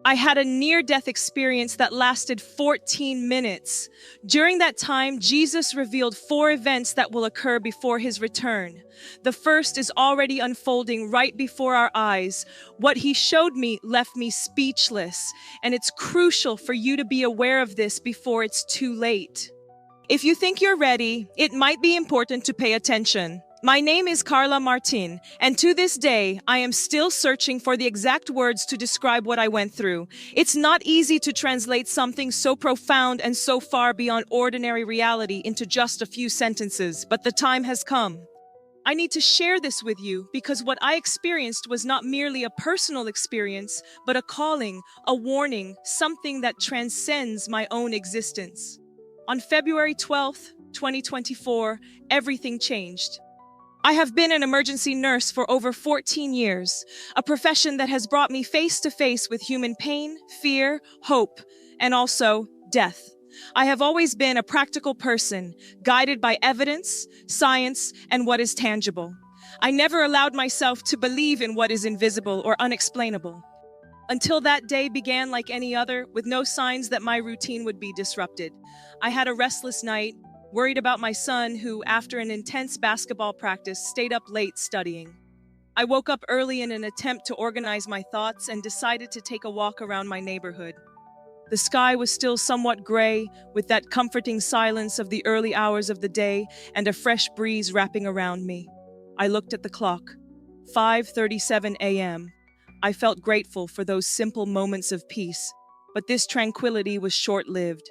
I had a near-death experience that lasted 14 minutes. During that time, Jesus revealed 4 events that will occur before his return. The first is already unfolding right before our eyes. What he showed me left me speechless, and it's crucial for you to be aware of this before it's too late. If you think you're ready, it might be important to pay attention. My name is Carla Martin, and to this day, I am still searching for the exact words to describe what I went through. It's not easy to translate something so profound and so far beyond ordinary reality into just a few sentences, but the time has come. I need to share this with you because what I experienced was not merely a personal experience, but a calling, a warning, something that transcends my own existence. On February 12th, 2024, everything changed. I have been an emergency nurse for over 14 years, a profession that has brought me face to face with human pain, fear, hope, and also death. I have always been a practical person, guided by evidence, science, and what is tangible. I never allowed myself to believe in what is invisible or unexplainable. Until that day began like any other, with no signs that my routine would be disrupted. I had a restless night, worried about my son who, after an intense basketball practice, stayed up late studying. I woke up early in an attempt to organize my thoughts and decided to take a walk around my neighborhood. The sky was still somewhat gray, with that comforting silence of the early hours of the day and a fresh breeze wrapping around me. I looked at the clock. 5:37 a.m. I felt grateful for those simple moments of peace, but this tranquility was short-lived.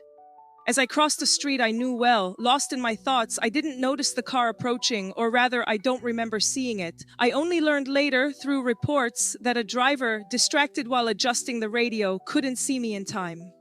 As I crossed the street I knew well, lost in my thoughts, I didn't notice the car approaching, or rather, I don't remember seeing it. I only learned later, through reports, that a driver, distracted while adjusting the radio, couldn't see me in time.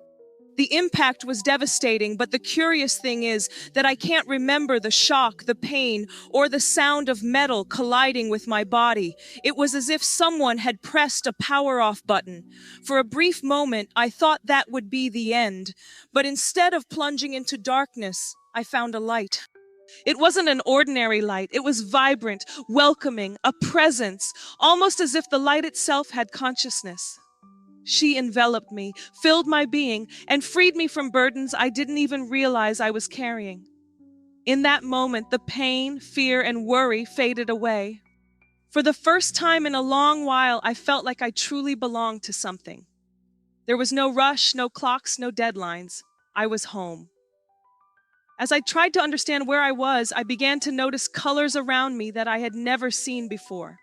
The impact was devastating, but the curious thing is that I can't remember the shock, the pain, or the sound of metal colliding with my body. It was as if someone had pressed a power-off button. For a brief moment, I thought that would be the end, but instead of plunging into darkness, I found a light. It wasn't an ordinary light. It was vibrant, welcoming, a presence, almost as if the light itself had consciousness. She enveloped me, filled my being, and freed me from burdens I didn't even realize I was carrying. In that moment, the pain, fear, and worry faded away. For the first time in a long while, I felt like I truly belonged to something. There was no rush, no clocks, no deadlines. I was home. As I tried to understand where I was, I began to notice colors around me that I had never seen before.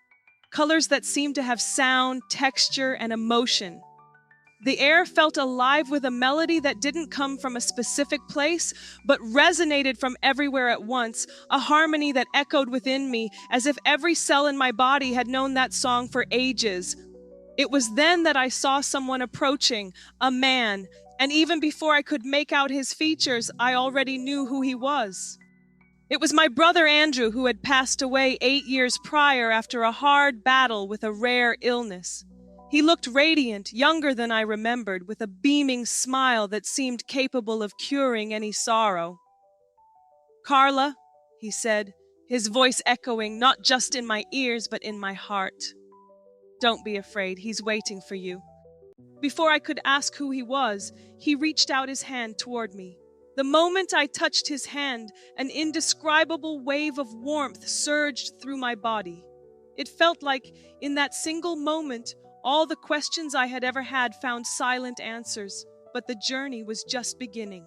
Colors that seemed to have sound, texture, and emotion. The air felt alive with a melody that didn't come from a specific place, but resonated from everywhere at once, a harmony that echoed within me as if every cell in my body had known that song for ages. It was then that I saw someone approaching, a man, and even before I could make out his features, I already knew who he was. It was my brother Andrew, who had passed away 8 years prior after a hard battle with a rare illness. He looked radiant, younger than I remembered, with a beaming smile that seemed capable of curing any sorrow. "Carla," he said, his voice echoing not just in my ears but in my heart. "Don't be afraid, he's waiting for you." Before I could ask who he was, he reached out his hand toward me. The moment I touched his hand, an indescribable wave of warmth surged through my body. It felt like, in that single moment, all the questions I had ever had found silent answers, but the journey was just beginning.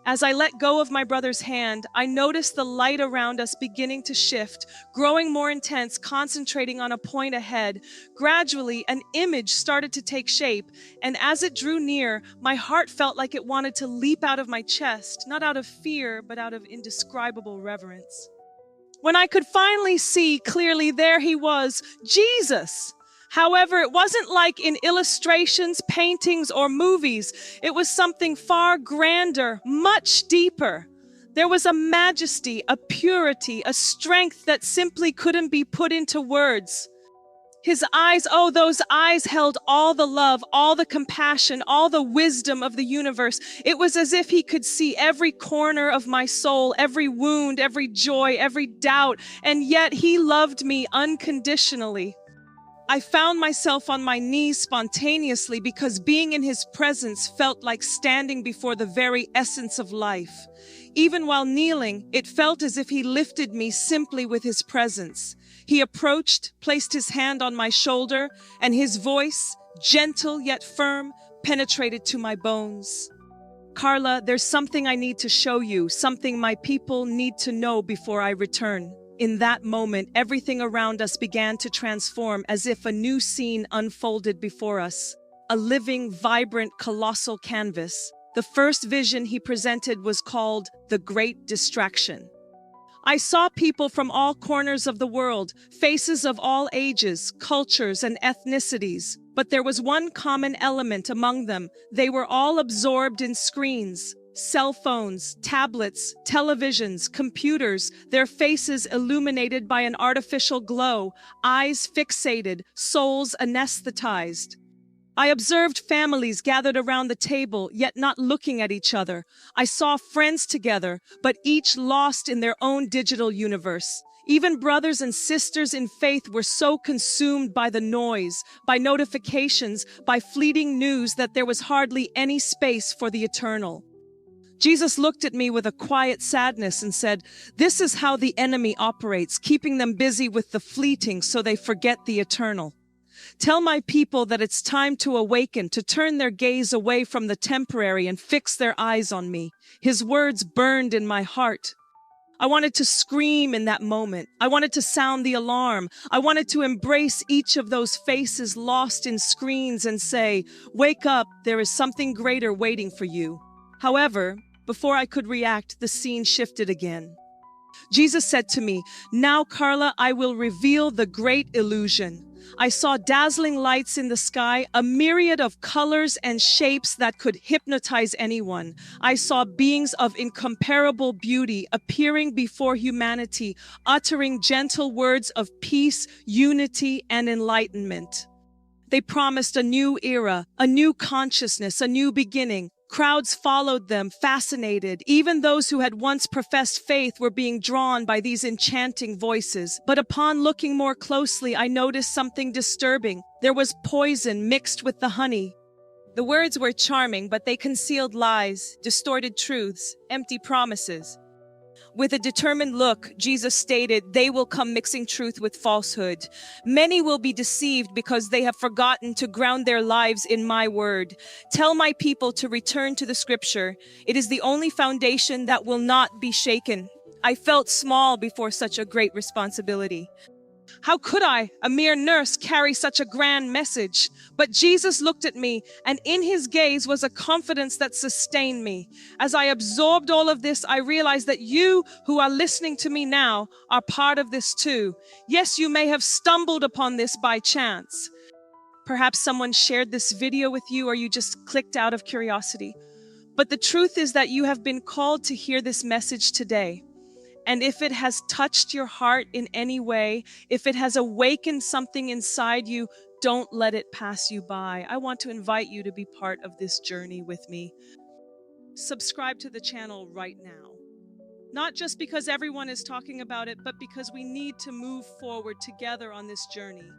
As I let go of my brother's hand, I noticed the light around us beginning to shift, growing more intense, concentrating on a point ahead. Gradually, an image started to take shape, and as it drew near, my heart felt like it wanted to leap out of my chest, not out of fear, but out of indescribable reverence. When I could finally see clearly, there he was, Jesus! However, it wasn't like in illustrations, paintings, or movies. It was something far grander, much deeper. There was a majesty, a purity, a strength that simply couldn't be put into words. His eyes, oh, those eyes held all the love, all the compassion, all the wisdom of the universe. It was as if he could see every corner of my soul, every wound, every joy, every doubt, and yet he loved me unconditionally. I found myself on my knees spontaneously because being in his presence felt like standing before the very essence of life. Even while kneeling, it felt as if he lifted me simply with his presence. He approached, placed his hand on my shoulder, and his voice, gentle yet firm, penetrated to my bones. Carla, there's something I need to show you, something my people need to know before I return. In that moment, everything around us began to transform as if a new scene unfolded before us. A living, vibrant, colossal canvas. The first vision he presented was called The Great Distraction. I saw people from all corners of the world, faces of all ages, cultures, and ethnicities. But there was one common element among them. They were all absorbed in screens, cell phones, tablets, televisions, computers, their faces illuminated by an artificial glow, eyes fixated, souls anesthetized. I observed families gathered around the table, yet not looking at each other. I saw friends together, but each lost in their own digital universe. Even brothers and sisters in faith were so consumed by the noise, by notifications, by fleeting news that there was hardly any space for the eternal. Jesus looked at me with a quiet sadness and said, "This is how the enemy operates, keeping them busy with the fleeting so they forget the eternal. Tell my people that it's time to awaken, to turn their gaze away from the temporary and fix their eyes on me." His words burned in my heart. I wanted to scream in that moment. I wanted to sound the alarm. I wanted to embrace each of those faces lost in screens and say, "Wake up, there is something greater waiting for you." However, before I could react, the scene shifted again. Jesus said to me, "Now, Carla, I will reveal the great illusion." I saw dazzling lights in the sky, a myriad of colors and shapes that could hypnotize anyone. I saw beings of incomparable beauty appearing before humanity, uttering gentle words of peace, unity, and enlightenment. They promised a new era, a new consciousness, a new beginning. Crowds followed them, fascinated. Even those who had once professed faith were being drawn by these enchanting voices. But upon looking more closely, I noticed something disturbing. There was poison mixed with the honey. The words were charming, but they concealed lies, distorted truths, empty promises. With a determined look, Jesus stated, "They will come mixing truth with falsehood. Many will be deceived because they have forgotten to ground their lives in my word. Tell my people to return to the scripture. It is the only foundation that will not be shaken." I felt small before such a great responsibility. How could I, a mere nurse, carry such a grand message? But Jesus looked at me, and in his gaze was a confidence that sustained me. As I absorbed all of this, I realized that you who are listening to me now are part of this too. Yes, you may have stumbled upon this by chance. Perhaps someone shared this video with you, or you just clicked out of curiosity. But the truth is that you have been called to hear this message today. And if it has touched your heart in any way, if it has awakened something inside you, don't let it pass you by. I want to invite you to be part of this journey with me. Subscribe to the channel right now. Not just because everyone is talking about it, but because we need to move forward together on this journey.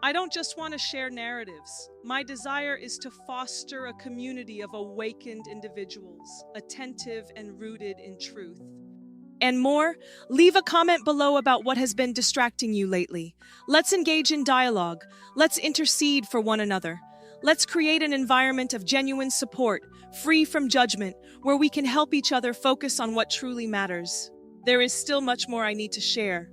I don't just want to share narratives. My desire is to foster a community of awakened individuals, attentive and rooted in truth. And more, leave a comment below about what has been distracting you lately. Let's engage in dialogue. Let's intercede for one another. Let's create an environment of genuine support, free from judgment, where we can help each other focus on what truly matters. There is still much more I need to share.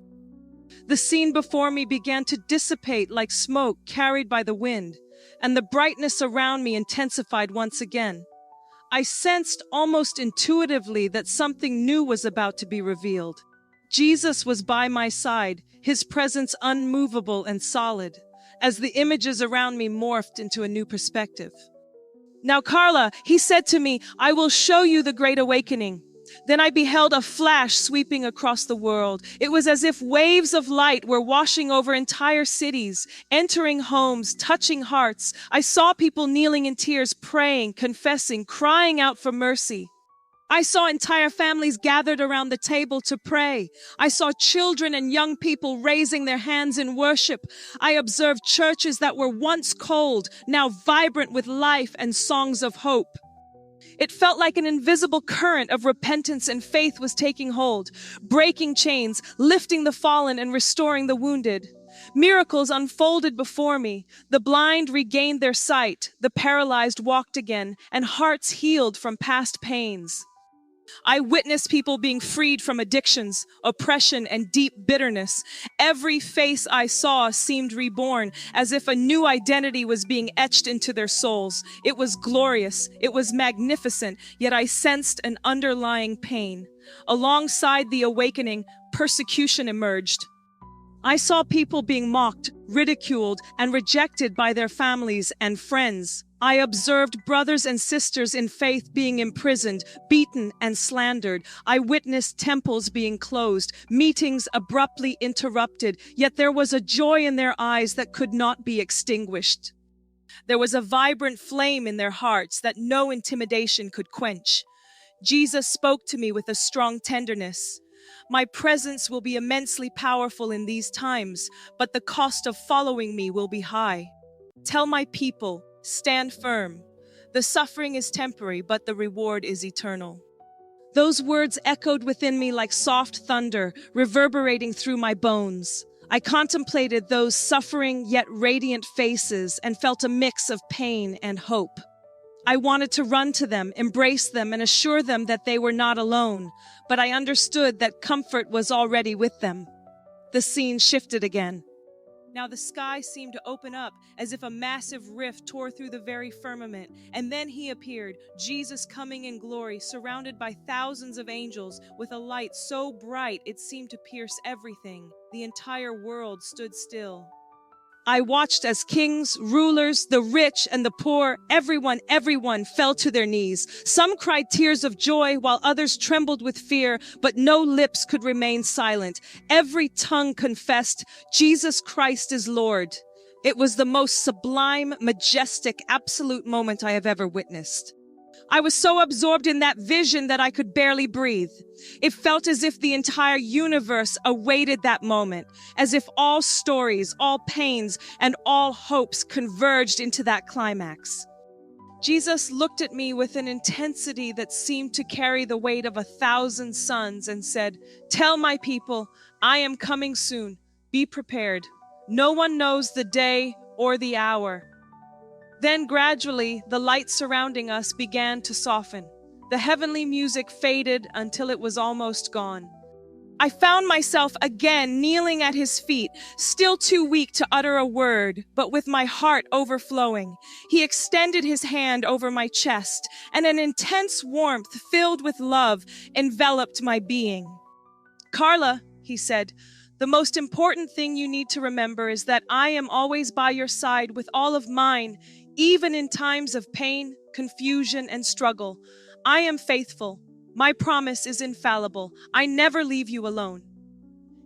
The scene before me began to dissipate like smoke carried by the wind, and the brightness around me intensified once again. I sensed almost intuitively that something new was about to be revealed. Jesus was by my side, his presence unmovable and solid, as the images around me morphed into a new perspective. "Now, Carla," he said to me, "I will show you the great awakening." Then I beheld a flash sweeping across the world. It was as if waves of light were washing over entire cities, entering homes, touching hearts. I saw people kneeling in tears, praying, confessing, crying out for mercy. I saw entire families gathered around the table to pray. I saw children and young people raising their hands in worship. I observed churches that were once cold, now vibrant with life and songs of hope. It felt like an invisible current of repentance and faith was taking hold, breaking chains, lifting the fallen, and restoring the wounded. Miracles unfolded before me. The blind regained their sight, the paralyzed walked again, and hearts healed from past pains. I witnessed people being freed from addictions, oppression, and deep bitterness. Every face I saw seemed reborn, as if a new identity was being etched into their souls. It was glorious, it was magnificent, yet I sensed an underlying pain. Alongside the awakening, persecution emerged. I saw people being mocked, ridiculed, and rejected by their families and friends. I observed brothers and sisters in faith being imprisoned, beaten, and slandered. I witnessed temples being closed, meetings abruptly interrupted, yet there was a joy in their eyes that could not be extinguished. There was a vibrant flame in their hearts that no intimidation could quench. Jesus spoke to me with a strong tenderness. My presence will be immensely powerful in these times, but the cost of following me will be high. Tell my people, stand firm. The suffering is temporary, but the reward is eternal. Those words echoed within me like soft thunder, reverberating through my bones. I contemplated those suffering yet radiant faces and felt a mix of pain and hope. I wanted to run to them, embrace them, and assure them that they were not alone, but I understood that comfort was already with them. The scene shifted again. Now the sky seemed to open up as if a massive rift tore through the very firmament, and then he appeared, Jesus coming in glory, surrounded by thousands of angels, with a light so bright it seemed to pierce everything. The entire world stood still. I watched as kings, rulers, the rich and the poor, everyone fell to their knees. Some cried tears of joy while others trembled with fear, but no lips could remain silent. Every tongue confessed, Jesus Christ is Lord. It was the most sublime, majestic, absolute moment I have ever witnessed. I was so absorbed in that vision that I could barely breathe. It felt as if the entire universe awaited that moment, as if all stories, all pains, and all hopes converged into that climax. Jesus looked at me with an intensity that seemed to carry the weight of 1,000 suns and said, "Tell my people, I am coming soon. Be prepared. No one knows the day or the hour." Then gradually, the light surrounding us began to soften. The heavenly music faded until it was almost gone. I found myself again kneeling at his feet, still too weak to utter a word, but with my heart overflowing. He extended his hand over my chest, and an intense warmth filled with love enveloped my being. "Carla," he said, "the most important thing you need to remember is that I am always by your side with all of mine, even in times of pain, confusion, and struggle. I am faithful. My promise is infallible. I never leave you alone."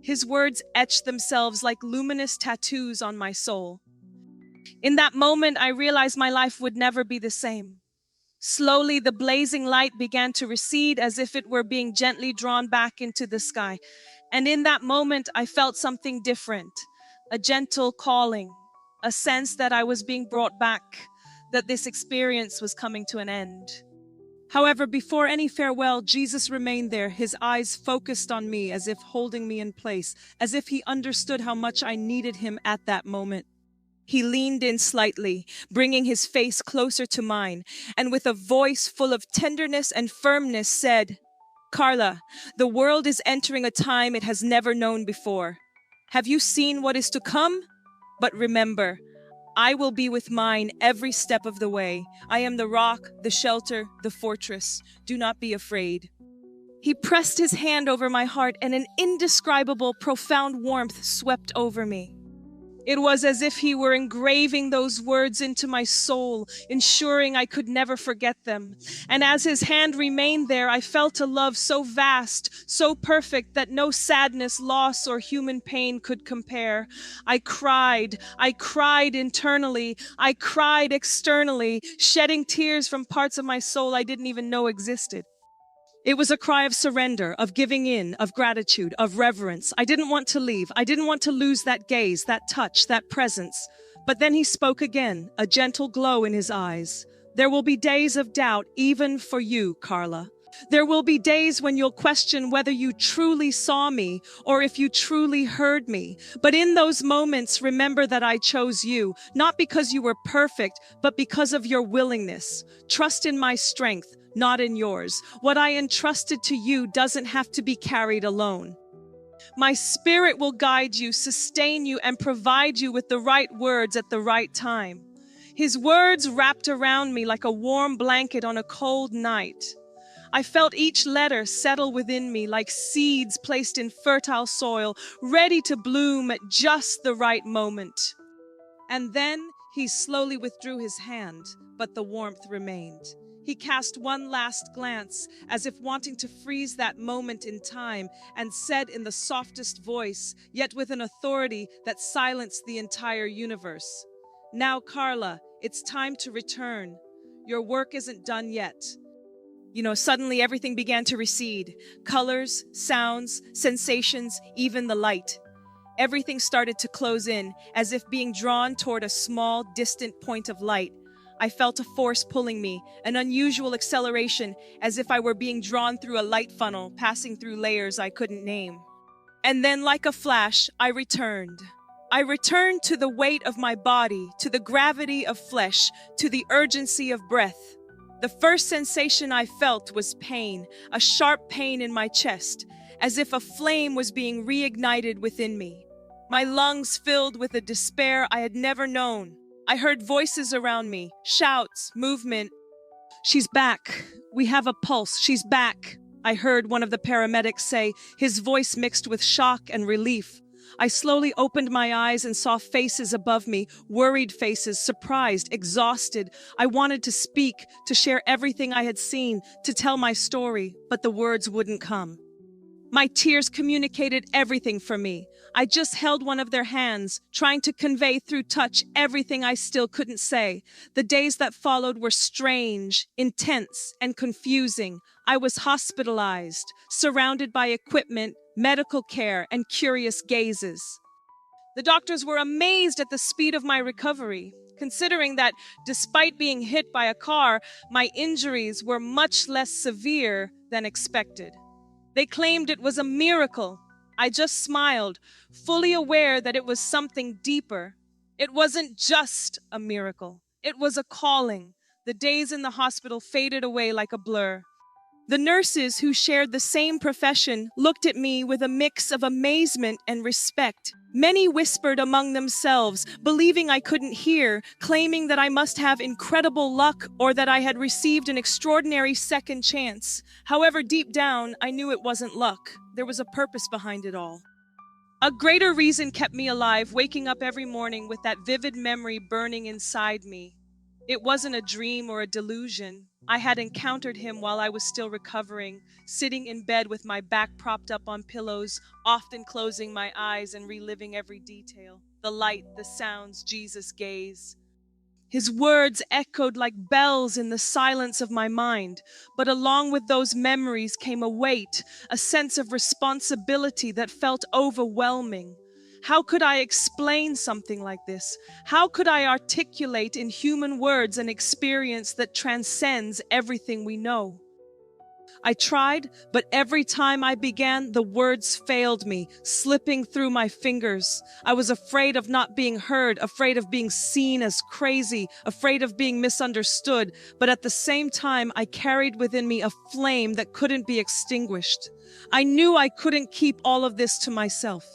His words etched themselves like luminous tattoos on my soul. In that moment, I realized my life would never be the same. Slowly, the blazing light began to recede as if it were being gently drawn back into the sky. And in that moment, I felt something different, a gentle calling, a sense that I was being brought back, that this experience was coming to an end. However, before any farewell, Jesus remained there, his eyes focused on me as if holding me in place, as if he understood how much I needed him at that moment. He leaned in slightly, bringing his face closer to mine, and with a voice full of tenderness and firmness said, "Carla, the world is entering a time it has never known before. Have you seen what is to come? But remember, I will be with mine every step of the way. I am the rock, the shelter, the fortress. Do not be afraid." He pressed his hand over my heart, and an indescribable, profound warmth swept over me. It was as if he were engraving those words into my soul, ensuring I could never forget them. And as his hand remained there, I felt a love so vast, so perfect, that no sadness, loss, or human pain could compare. I cried internally, I cried externally, shedding tears from parts of my soul I didn't even know existed. It was a cry of surrender, of giving in, of gratitude, of reverence. I didn't want to leave. I didn't want to lose that gaze, that touch, that presence. But then he spoke again, a gentle glow in his eyes. There will be days of doubt, even for you, Carla. There will be days when you'll question whether you truly saw me or if you truly heard me. But in those moments, remember that I chose you, not because you were perfect, but because of your willingness. Trust in my strength, not in yours. What I entrusted to you doesn't have to be carried alone. My spirit will guide you, sustain you, and provide you with the right words at the right time. His words wrapped around me like a warm blanket on a cold night. I felt each letter settle within me like seeds placed in fertile soil, ready to bloom at just the right moment. And then he slowly withdrew his hand, but the warmth remained. He cast one last glance, as if wanting to freeze that moment in time, and said in the softest voice, yet with an authority that silenced the entire universe, "Now, Carla, it's time to return. Your work isn't done yet." Suddenly everything began to recede. Colors, sounds, sensations, even the light. Everything started to close in, as if being drawn toward a small, distant point of light. I felt a force pulling me, an unusual acceleration, as if I were being drawn through a light funnel, passing through layers I couldn't name. And then, like a flash, I returned. I returned to the weight of my body, to the gravity of flesh, to the urgency of breath. The first sensation I felt was pain, a sharp pain in my chest, as if a flame was being reignited within me. My lungs filled with a despair I had never known. I heard voices around me, shouts, movement. "She's back. We have a pulse. She's back," I heard one of the paramedics say, his voice mixed with shock and relief. I slowly opened my eyes and saw faces above me, worried faces, surprised, exhausted. I wanted to speak, to share everything I had seen, to tell my story, but the words wouldn't come. My tears communicated everything for me. I just held one of their hands, trying to convey through touch everything I still couldn't say. The days that followed were strange, intense, and confusing. I was hospitalized, surrounded by equipment, medical care, and curious gazes. The doctors were amazed at the speed of my recovery, considering that despite being hit by a car, my injuries were much less severe than expected. They claimed it was a miracle. I just smiled, fully aware that it was something deeper. It wasn't just a miracle. It was a calling. The days in the hospital faded away like a blur. The nurses who shared the same profession looked at me with a mix of amazement and respect. Many whispered among themselves, believing I couldn't hear, claiming that I must have incredible luck or that I had received an extraordinary second chance. However, deep down, I knew it wasn't luck. There was a purpose behind it all. A greater reason kept me alive, waking up every morning with that vivid memory burning inside me. It wasn't a dream or a delusion. I had encountered him while I was still recovering, sitting in bed with my back propped up on pillows, often closing my eyes and reliving every detail. The light, the sounds, Jesus' gaze. His words echoed like bells in the silence of my mind, but along with those memories came a weight, a sense of responsibility that felt overwhelming. How could I explain something like this? How could I articulate in human words an experience that transcends everything we know? I tried, but every time I began, the words failed me, slipping through my fingers. I was afraid of not being heard, afraid of being seen as crazy, afraid of being misunderstood, but at the same time, I carried within me a flame that couldn't be extinguished. I knew I couldn't keep all of this to myself.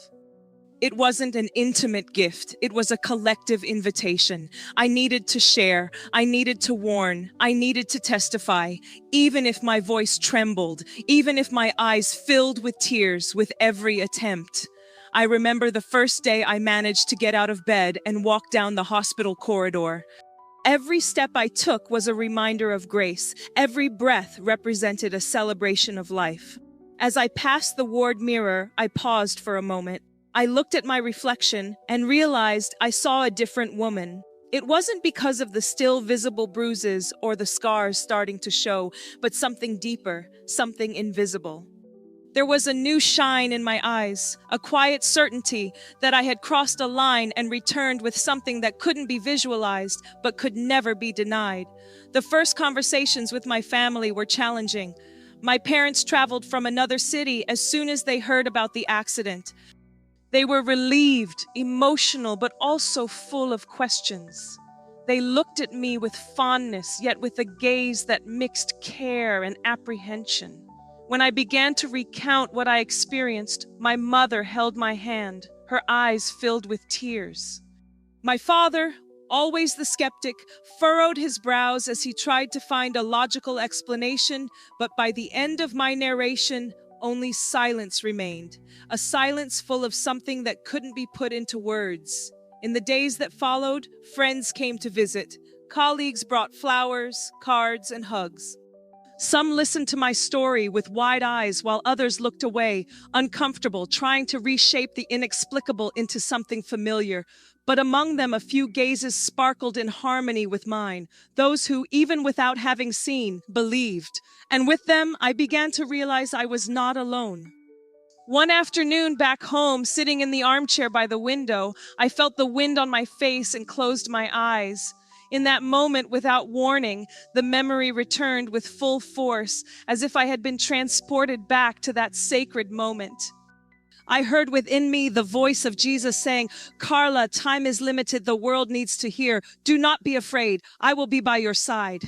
It wasn't an intimate gift. It was a collective invitation. I needed to share. I needed to warn. I needed to testify, even if my voice trembled, even if my eyes filled with tears with every attempt. I remember the first day I managed to get out of bed and walk down the hospital corridor. Every step I took was a reminder of grace. Every breath represented a celebration of life. As I passed the ward mirror, I paused for a moment. I looked at my reflection and realized I saw a different woman. It wasn't because of the still visible bruises or the scars starting to show, but something deeper, something invisible. There was a new shine in my eyes, a quiet certainty that I had crossed a line and returned with something that couldn't be visualized, but could never be denied. The first conversations with my family were challenging. My parents traveled from another city as soon as they heard about the accident. They were relieved, emotional, but also full of questions. They looked at me with fondness, yet with a gaze that mixed care and apprehension. When I began to recount what I experienced, my mother held my hand, her eyes filled with tears. My father, always the skeptic, furrowed his brows as he tried to find a logical explanation, but by the end of my narration, only silence remained, a silence full of something that couldn't be put into words. In the days that followed, friends came to visit. Colleagues brought flowers, cards, and hugs. Some listened to my story with wide eyes while others looked away, uncomfortable, trying to reshape the inexplicable into something familiar. But among them, a few gazes sparkled in harmony with mine, those who, even without having seen, believed. And with them, I began to realize I was not alone. One afternoon back home, sitting in the armchair by the window, I felt the wind on my face and closed my eyes. In that moment, without warning, the memory returned with full force, as if I had been transported back to that sacred moment. I heard within me the voice of Jesus saying, "Carla, time is limited. The world needs to hear. Do not be afraid. I will be by your side."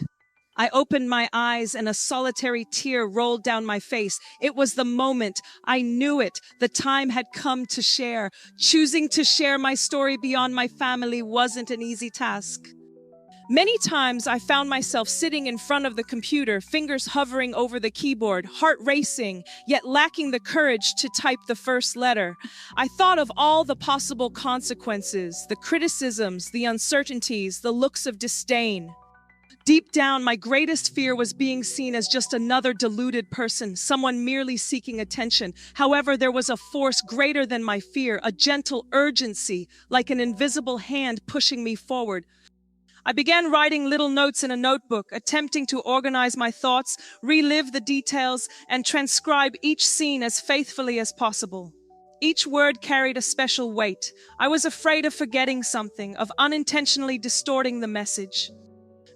I opened my eyes and a solitary tear rolled down my face. It was the moment. I knew it. The time had come to share. Choosing to share my story beyond my family wasn't an easy task. Many times I found myself sitting in front of the computer, fingers hovering over the keyboard, heart racing, yet lacking the courage to type the first letter. I thought of all the possible consequences, the criticisms, the uncertainties, the looks of disdain. Deep down, my greatest fear was being seen as just another deluded person, someone merely seeking attention. However, there was a force greater than my fear, a gentle urgency, like an invisible hand pushing me forward. I began writing little notes in a notebook, attempting to organize my thoughts, relive the details, and transcribe each scene as faithfully as possible. Each word carried a special weight. I was afraid of forgetting something, of unintentionally distorting the message.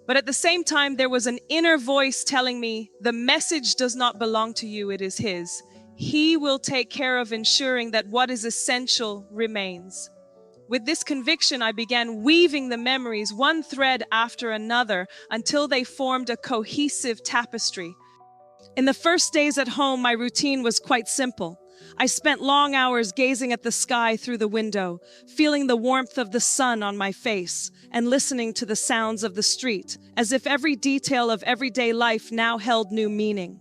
But at the same time, there was an inner voice telling me, the message does not belong to you, it is His. He will take care of ensuring that what is essential remains. With this conviction, I began weaving the memories one thread after another until they formed a cohesive tapestry. In the first days at home, my routine was quite simple. I spent long hours gazing at the sky through the window, feeling the warmth of the sun on my face, and listening to the sounds of the street, as if every detail of everyday life now held new meaning.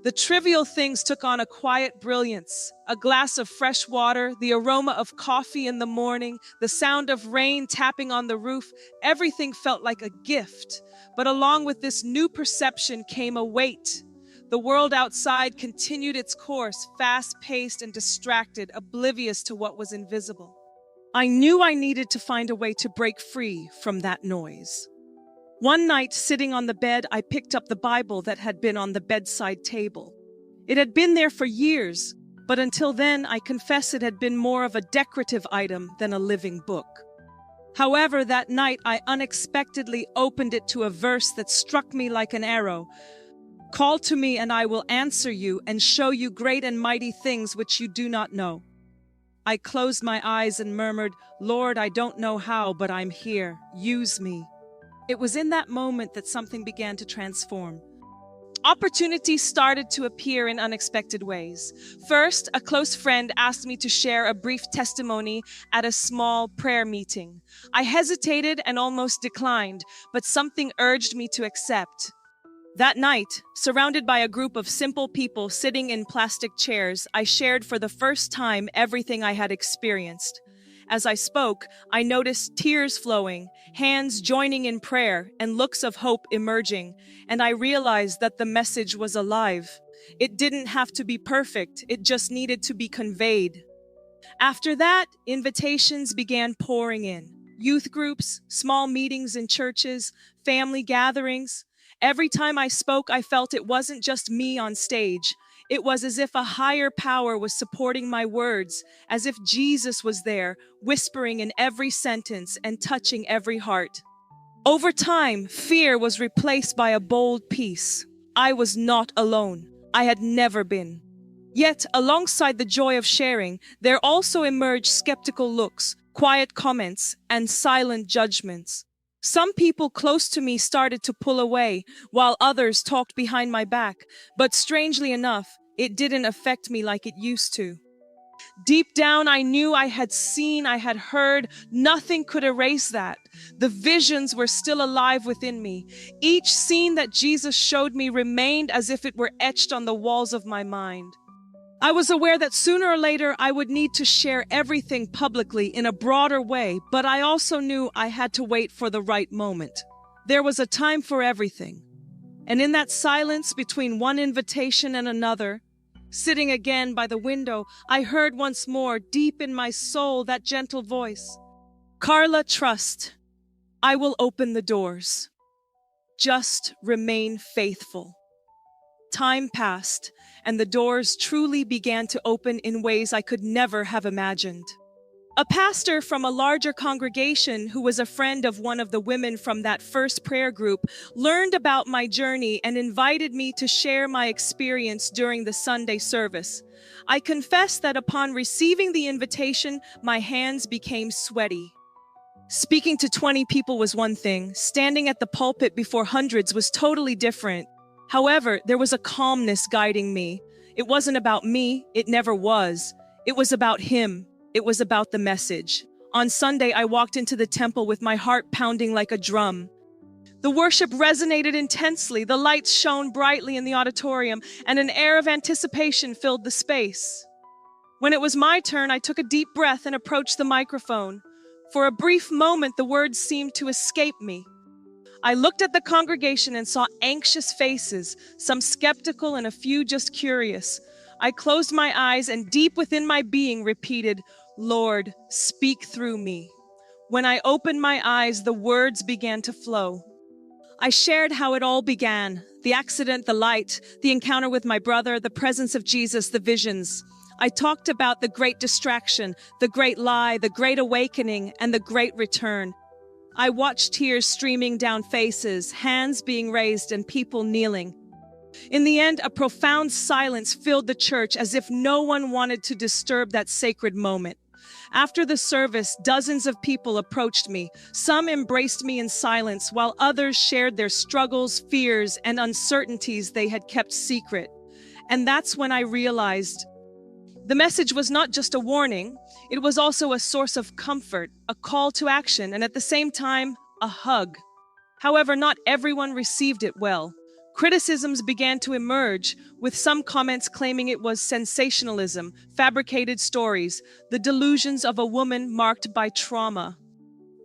The trivial things took on a quiet brilliance. A glass of fresh water, the aroma of coffee in the morning, the sound of rain tapping on the roof, everything felt like a gift. But along with this new perception came a weight. The world outside continued its course, fast-paced and distracted, oblivious to what was invisible. I knew I needed to find a way to break free from that noise. One night, sitting on the bed, I picked up the Bible that had been on the bedside table. It had been there for years, but until then, I confess it had been more of a decorative item than a living book. However, that night, I unexpectedly opened it to a verse that struck me like an arrow. "Call to me, and I will answer you and show you great and mighty things which you do not know." I closed my eyes and murmured, "Lord, I don't know how, but I'm here. Use me." It was in that moment that something began to transform. Opportunities started to appear in unexpected ways. First, a close friend asked me to share a brief testimony at a small prayer meeting. I hesitated and almost declined, but something urged me to accept. That night, surrounded by a group of simple people sitting in plastic chairs, I shared for the first time everything I had experienced. As I spoke, I noticed tears flowing, hands joining in prayer, and looks of hope emerging, and I realized that the message was alive. It didn't have to be perfect, it just needed to be conveyed. After that, invitations began pouring in. Youth groups, small meetings in churches, family gatherings. Every time I spoke, I felt it wasn't just me on stage. It was as if a higher power was supporting my words, as if Jesus was there, whispering in every sentence and touching every heart. Over time, fear was replaced by a bold peace. I was not alone. I had never been. Yet, alongside the joy of sharing, there also emerged skeptical looks, quiet comments, and silent judgments. Some people close to me started to pull away, while others talked behind my back, but strangely enough, it didn't affect me like it used to. Deep down, I knew I had seen, I had heard. Nothing could erase that. The visions were still alive within me. Each scene that Jesus showed me remained as if it were etched on the walls of my mind. I was aware that sooner or later I would need to share everything publicly in a broader way, but I also knew I had to wait for the right moment. There was a time for everything. And in that silence between one invitation and another, sitting again by the window, I heard once more, deep in my soul, that gentle voice. Carla, trust. I will open the doors. Just remain faithful. Time passed, and the doors truly began to open in ways I could never have imagined. A pastor from a larger congregation who was a friend of one of the women from that first prayer group learned about my journey and invited me to share my experience during the Sunday service. I confess that upon receiving the invitation, my hands became sweaty. Speaking to 20 people was one thing. Standing at the pulpit before hundreds was totally different. However, there was a calmness guiding me. It wasn't about me. It never was. It was about Him. It was about the message. On Sunday, I walked into the temple with my heart pounding like a drum. The worship resonated intensely. The lights shone brightly in the auditorium, and an air of anticipation filled the space. When it was my turn, I took a deep breath and approached the microphone. For a brief moment, the words seemed to escape me. I looked at the congregation and saw anxious faces, some skeptical and a few just curious. I closed my eyes and deep within my being repeated, Lord, speak through me. When I opened my eyes, the words began to flow. I shared how it all began, the accident, the light, the encounter with my brother, the presence of Jesus, the visions. I talked about the great distraction, the great lie, the great awakening, and the great return. I watched tears streaming down faces, hands being raised, and people kneeling. In the end, a profound silence filled the church as if no one wanted to disturb that sacred moment. After the service, dozens of people approached me. Some embraced me in silence, while others shared their struggles, fears, and uncertainties they had kept secret. And that's when I realized the message was not just a warning, it was also a source of comfort, a call to action, and at the same time, a hug. However, not everyone received it well. Criticisms began to emerge, with some comments claiming it was sensationalism, fabricated stories, the delusions of a woman marked by trauma.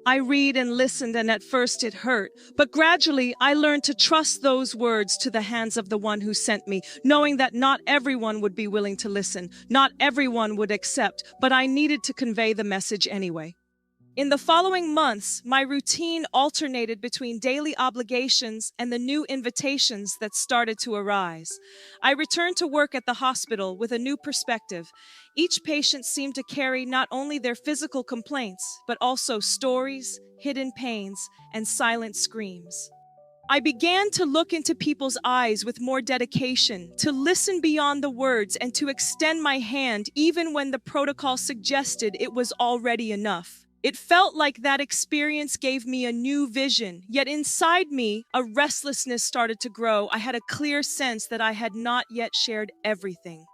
I read and listened, and at first it hurt, but gradually I learned to trust those words to the hands of the one who sent me, knowing that not everyone would be willing to listen, not everyone would accept, but I needed to convey the message anyway. In the following months, my routine alternated between daily obligations and the new invitations that started to arise. I returned to work at the hospital with a new perspective. Each patient seemed to carry not only their physical complaints, but also stories, hidden pains, and silent screams. I began to look into people's eyes with more dedication, to listen beyond the words, and to extend my hand even when the protocol suggested it was already enough. It felt like that experience gave me a new vision, yet inside me, a restlessness started to grow. I had a clear sense that I had not yet shared everything.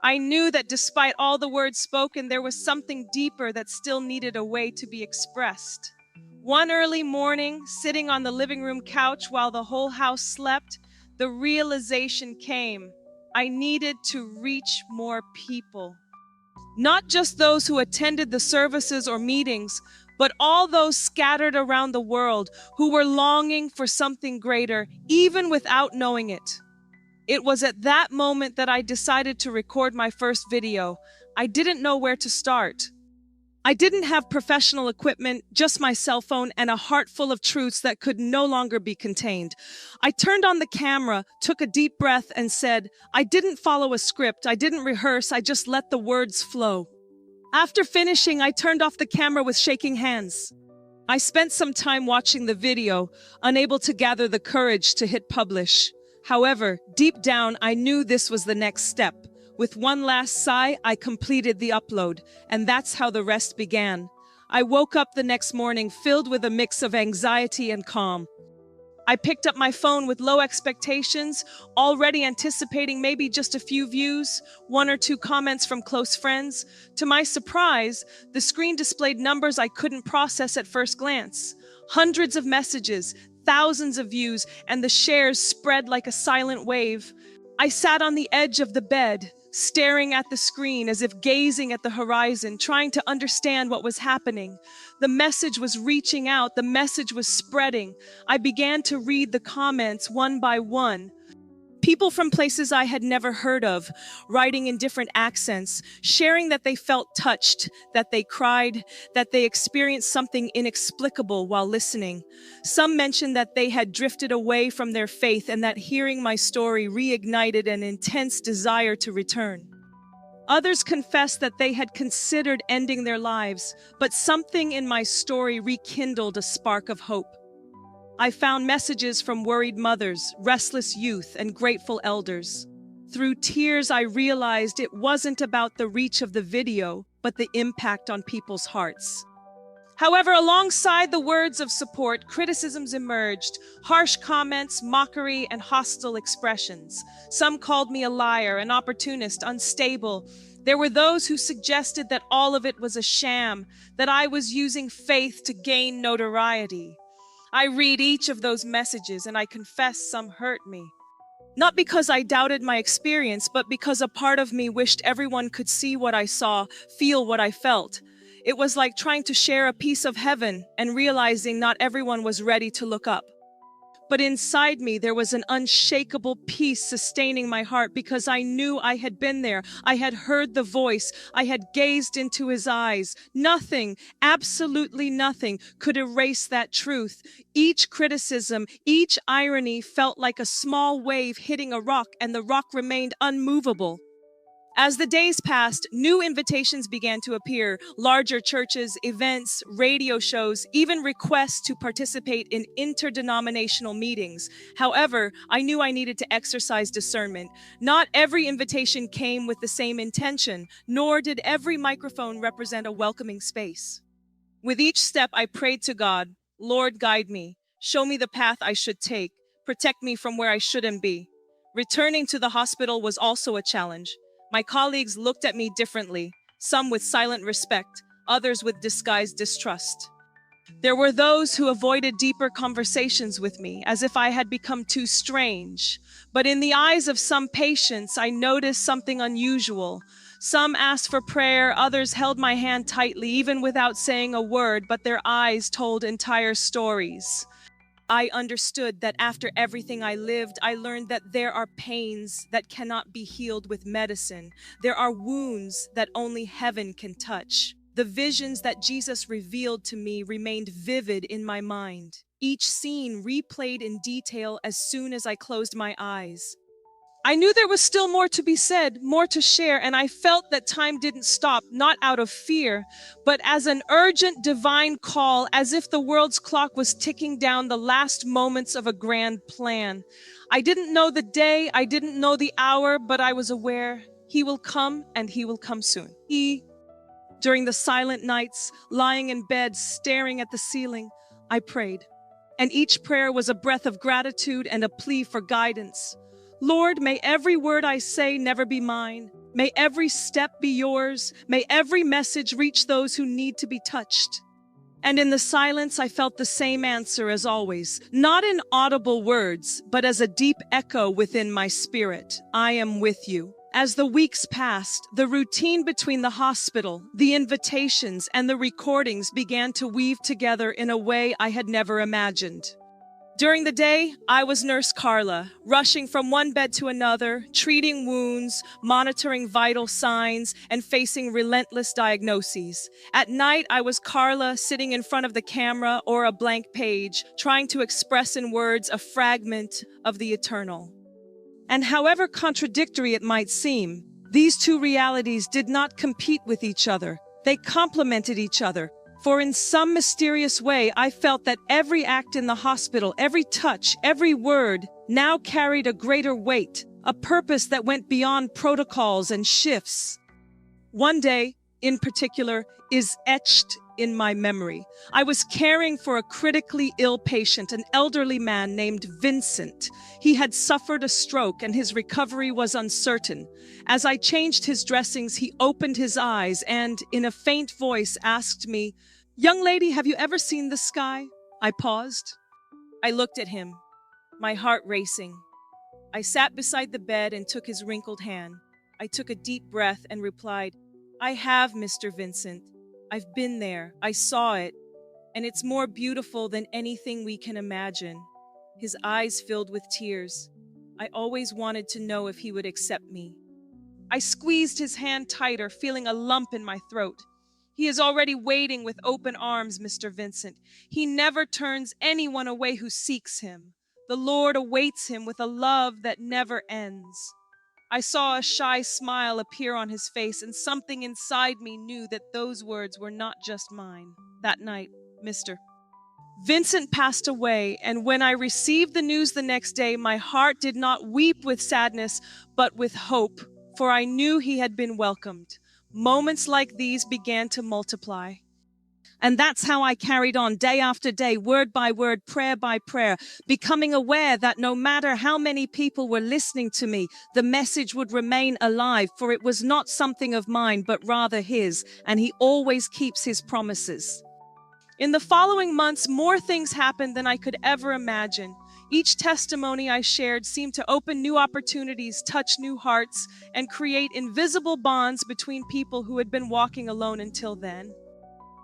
I knew that despite all the words spoken, there was something deeper that still needed a way to be expressed. One early morning, sitting on the living room couch while the whole house slept, the realization came. I needed to reach more people. Not just those who attended the services or meetings, but all those scattered around the world who were longing for something greater, even without knowing it. It was at that moment that I decided to record my first video. I didn't know where to start. I didn't have professional equipment, just my cell phone and a heart full of truths that could no longer be contained. I turned on the camera, took a deep breath, and said, I didn't follow a script, I didn't rehearse, I just let the words flow. After finishing, I turned off the camera with shaking hands. I spent some time watching the video, unable to gather the courage to hit publish. However, deep down, I knew this was the next step. With one last sigh, I completed the upload, and that's how the rest began. I woke up the next morning filled with a mix of anxiety and calm. I picked up my phone with low expectations, already anticipating maybe just a few views, one or two comments from close friends. To my surprise, the screen displayed numbers I couldn't process at first glance. Hundreds of messages, thousands of views, and the shares spread like a silent wave. I sat on the edge of the bed, staring at the screen as if gazing at the horizon, trying to understand what was happening. The message was reaching out, the message was spreading. I began to read the comments one by one. People from places I had never heard of, writing in different accents, sharing that they felt touched, that they cried, that they experienced something inexplicable while listening. Some mentioned that they had drifted away from their faith and that hearing my story reignited an intense desire to return. Others confessed that they had considered ending their lives, but something in my story rekindled a spark of hope. I found messages from worried mothers, restless youth, and grateful elders. Through tears, I realized it wasn't about the reach of the video, but the impact on people's hearts. However, alongside the words of support, criticisms emerged, harsh comments, mockery, and hostile expressions. Some called me a liar, an opportunist, unstable. There were those who suggested that all of it was a sham, that I was using faith to gain notoriety. I read each of those messages and I confess some hurt me. Not because I doubted my experience, but because a part of me wished everyone could see what I saw, feel what I felt. It was like trying to share a piece of heaven and realizing not everyone was ready to look up. But inside me, there was an unshakable peace sustaining my heart because I knew I had been there. I had heard the voice. I had gazed into his eyes. Nothing, absolutely nothing, could erase that truth. Each criticism, each irony felt like a small wave hitting a rock, and the rock remained unmovable. As the days passed, new invitations began to appear, larger churches, events, radio shows, even requests to participate in interdenominational meetings. However, I knew I needed to exercise discernment. Not every invitation came with the same intention, nor did every microphone represent a welcoming space. With each step, I prayed to God, Lord, guide me. Show me the path I should take. Protect me from where I shouldn't be. Returning to the hospital was also a challenge. My colleagues looked at me differently, some with silent respect, others with disguised distrust. There were those who avoided deeper conversations with me, as if I had become too strange. But in the eyes of some patients, I noticed something unusual. Some asked for prayer, others held my hand tightly, even without saying a word, but their eyes told entire stories. I understood that after everything I lived, I learned that there are pains that cannot be healed with medicine. There are wounds that only heaven can touch. The visions that Jesus revealed to me remained vivid in my mind. Each scene replayed in detail as soon as I closed my eyes. I knew there was still more to be said, more to share, and I felt that time didn't stop, not out of fear, but as an urgent divine call, as if the world's clock was ticking down the last moments of a grand plan. I didn't know the day, I didn't know the hour, but I was aware he will come and he will come soon. During the silent nights, lying in bed, staring at the ceiling, I prayed. And each prayer was a breath of gratitude and a plea for guidance. Lord, may every word I say never be mine. May every step be yours. May every message reach those who need to be touched. And in the silence, I felt the same answer as always, not in audible words, but as a deep echo within my spirit. I am with you. As the weeks passed, the routine between the hospital, the invitations, and the recordings began to weave together in a way I had never imagined. During the day, I was Nurse Carla, rushing from one bed to another, treating wounds, monitoring vital signs, and facing relentless diagnoses. At night, I was Carla, sitting in front of the camera or a blank page, trying to express in words a fragment of the eternal. And however contradictory it might seem, these two realities did not compete with each other. They complemented each other. For in some mysterious way, I felt that every act in the hospital, every touch, every word, now carried a greater weight, a purpose that went beyond protocols and shifts. One day, in particular, is etched in my memory. I was caring for a critically ill patient, an elderly man named Vincent. He had suffered a stroke and his recovery was uncertain. As I changed his dressings, he opened his eyes and, in a faint voice, asked me, "Young lady, have you ever seen the sky?" I paused. I looked at him, my heart racing. I sat beside the bed and took his wrinkled hand. I took a deep breath and replied, "I have, Mr. Vincent. I've been there. I saw it. And it's more beautiful than anything we can imagine." His eyes filled with tears. I always wanted to know if he would accept me. I squeezed his hand tighter, feeling a lump in my throat. "He is already waiting with open arms, Mr. Vincent. He never turns anyone away who seeks him. The Lord awaits him with a love that never ends." I saw a shy smile appear on his face, and something inside me knew that those words were not just mine. That night, Mr. Vincent passed away, and when I received the news the next day, my heart did not weep with sadness, but with hope, for I knew he had been welcomed. Moments like these began to multiply. And that's how I carried on day after day, word by word, prayer by prayer, becoming aware that no matter how many people were listening to me, the message would remain alive, for it was not something of mine, but rather his, and he always keeps his promises. In the following months, more things happened than I could ever imagine. Each testimony I shared seemed to open new opportunities, touch new hearts, and create invisible bonds between people who had been walking alone until then.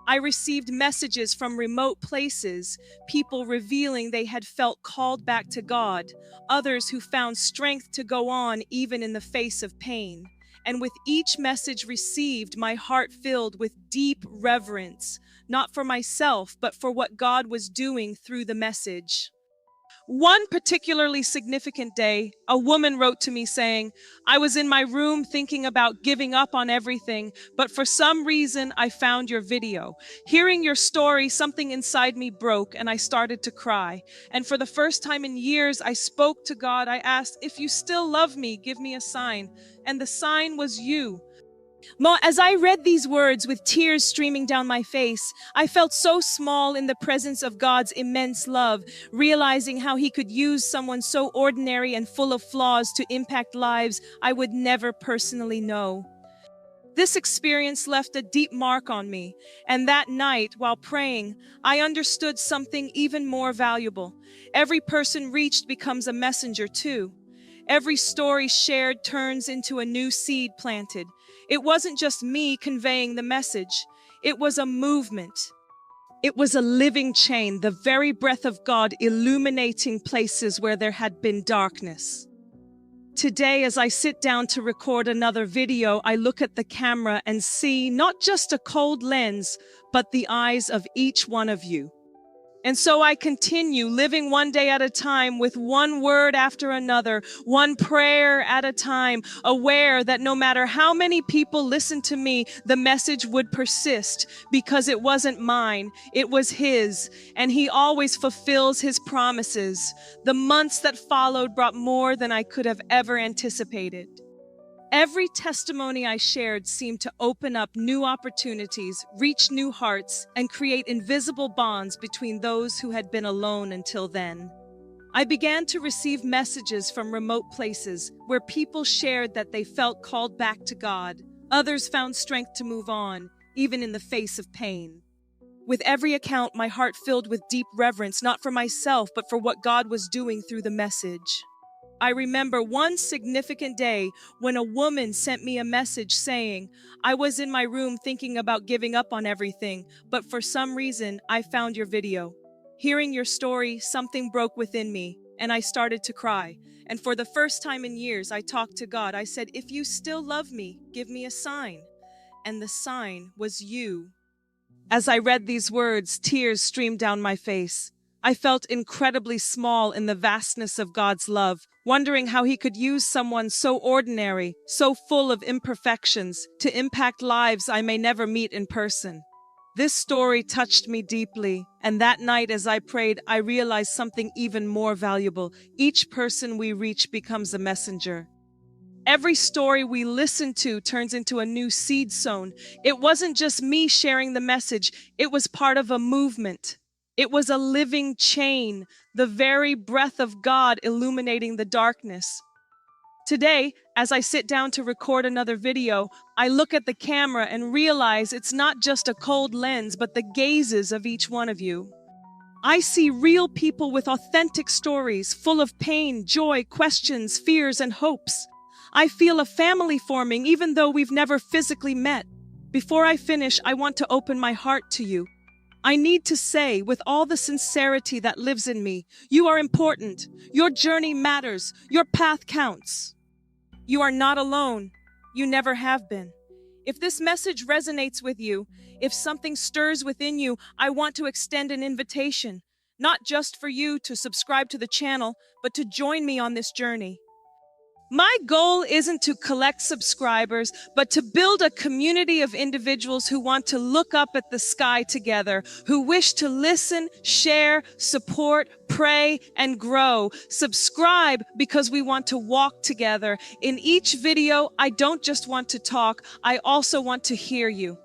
I received messages from remote places, people revealing they had felt called back to God, others who found strength to go on even in the face of pain. And with each message received, my heart filled with deep reverence, not for myself, but for what God was doing through the message. One particularly significant day, a woman wrote to me saying, "I was in my room thinking about giving up on everything, but for some reason I found your video. Hearing your story, something inside me broke and I started to cry. And for the first time in years, I spoke to God. I asked, 'If you still love me, give me a sign.' And the sign was you." As I read these words with tears streaming down my face, I felt so small in the presence of God's immense love, realizing how he could use someone so ordinary and full of flaws to impact lives I would never personally know. This experience left a deep mark on me, and that night, while praying, I understood something even more valuable. Every person reached becomes a messenger too. Every story shared turns into a new seed planted. It wasn't just me conveying the message. It was a movement. It was a living chain, the very breath of God illuminating places where there had been darkness. Today, as I sit down to record another video, I look at the camera and see not just a cold lens, but the eyes of each one of you. And so I continue living one day at a time with one word after another, one prayer at a time, aware that no matter how many people listen to me, the message would persist because it wasn't mine, it was his, and he always fulfills his promises. The months that followed brought more than I could have ever anticipated. Every testimony I shared seemed to open up new opportunities, reach new hearts, and create invisible bonds between those who had been alone until then. I began to receive messages from remote places where people shared that they felt called back to God. Others found strength to move on, even in the face of pain. With every account, my heart filled with deep reverence, not for myself, but for what God was doing through the message. I remember one significant day when a woman sent me a message saying, "I was in my room thinking about giving up on everything, but for some reason I found your video. Hearing your story, something broke within me, and I started to cry. And for the first time in years, I talked to God. I said, if you still love me, give me a sign. And the sign was you. As I read these words, tears streamed down my face. I felt incredibly small in the vastness of God's love, wondering how He could use someone so ordinary, so full of imperfections, to impact lives I may never meet in person. This story touched me deeply, and that night as I prayed, I realized something even more valuable. Each person we reach becomes a messenger. Every story we listen to turns into a new seed sown. It wasn't just me sharing the message, it was part of a movement. It was a living chain, the very breath of God illuminating the darkness. Today, as I sit down to record another video, I look at the camera and realize it's not just a cold lens, but the gazes of each one of you. I see real people with authentic stories, full of pain, joy, questions, fears, and hopes. I feel a family forming even though we've never physically met. Before I finish, I want to open my heart to you. I need to say, with all the sincerity that lives in me, you are important. Your journey matters. Your path counts. You are not alone. You never have been. If this message resonates with you, if something stirs within you, I want to extend an invitation, not just for you to subscribe to the channel, but to join me on this journey. My goal isn't to collect subscribers, but to build a community of individuals who want to look up at the sky together, who wish to listen, share, support, pray, and grow. Subscribe because we want to walk together. In each video, I don't just want to talk, I also want to hear you.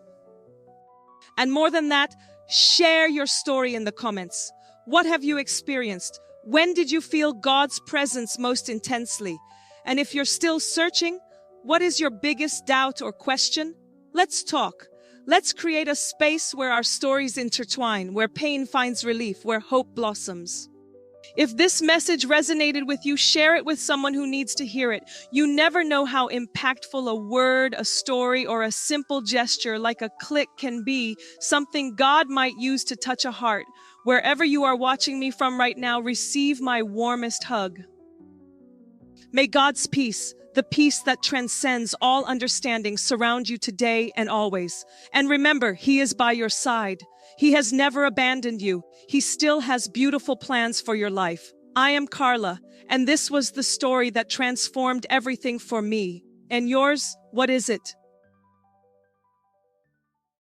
And more than that, share your story in the comments. What have you experienced? When did you feel God's presence most intensely? And if you're still searching, what is your biggest doubt or question? Let's talk. Let's create a space where our stories intertwine, where pain finds relief, where hope blossoms. If this message resonated with you, share it with someone who needs to hear it. You never know how impactful a word, a story, or a simple gesture like a click can be, something God might use to touch a heart. Wherever you are watching me from right now, receive my warmest hug. May God's peace, the peace that transcends all understanding, surround you today and always. And remember, He is by your side. He has never abandoned you. He still has beautiful plans for your life. I am Carla, and this was the story that transformed everything for me. And yours, what is it?